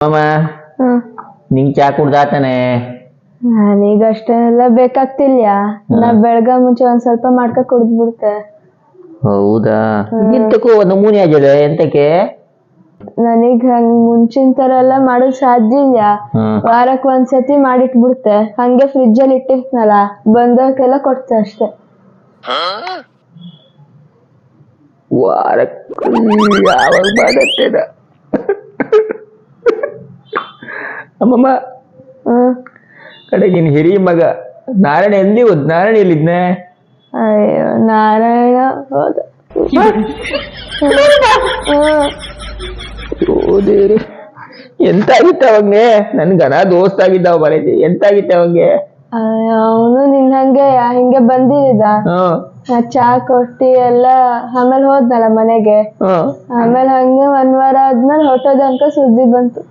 ಮಾಮ ಹ್ಮ್ ನಿಂಗ್ ಚಾ ಕುಡ್ದಾತಾನೆ? ನಾನೀಗ ಅಷ್ಟೆಲ್ಲ ಬೇಕಾಗ್ತಿಲ್ಯ. ನಾ ಬೆಳಗ ಮುಂಚೆ ಒಂದ್ ಸ್ವಲ್ಪ ಮಾಡ್ಕ ಕುಡ್ದ್ಬಿಡ್ತೆ. ಹೌದಾ? ಇಂತಕ್ಕೂ ಒಂದು ನಮೂನಿ ಆಗಿದೆ ಎಂತಕ್ಕೆ? ನನಗ್ ಹಂಗ್ ಮುಂಚಿನ ತರ ಎಲ್ಲ ಮಾಡೋದ್ ಸಾಧ್ಯ ಇಲ್ಲ. ವಾರಕ್ ಒಂದ್ಸತಿ ಮಾಡಿಟ್ಬಿಡ್ತೆ, ಹಂಗೆ ಫ್ರಿಜ್ ಅಲ್ಲಿ ಇಟ್ಟಿರ್ತನಲ್ಲ, ಬಂದವ್ಕೆಲ್ಲ ಕೊಡ್ತೆ ಅಷ್ಟೇ. ವಾರಕ್ಕೆ ಯಾವಾಗ ಮಾಡತ್ತೇನ ಅಮ್ಮಮ್ಮ ಕಡೆ ನಿನ್ ಹಿರಿಯ ಮಗ ನಾರಾಯಣ ಎಲ್ಲಿ ಹೋದ್? ನಾರಾಯಣ ಎಲ್ಲಿದ್ನೆ? ಅಯ್ಯೋ ನಾರಾಯಣ ಹೋದ. ಓದೇರಿ ಎಂತಾಗಿತ್ತ ಅವಂಗೆ? ನನ್ ಗನ ದೋಸ್ತ ಆಗಿದ್ದಾವ ಬರೀತಿ. ಎಂತಾಗಿತ್ತ ಅವಂಗೆ? ಅವನು ನಿನ್ ಹಂಗೆ ಹಿಂಗೆ ಬಂದಿದ್ದ. ಚಾ ಕೊಟ್ಟಿ ಎಲ್ಲ ಆಮೇಲೆ ಹೋದ್ನಲ್ಲ ಮನೆಗೆ. ಆಮೇಲೆ ಹಂಗೆ 1 ವಾರ ಆದ್ಮೇಲೆ ಹೊಟ್ಟೋದ ಅಂತ ಸುದ್ದಿ ಬಂತು.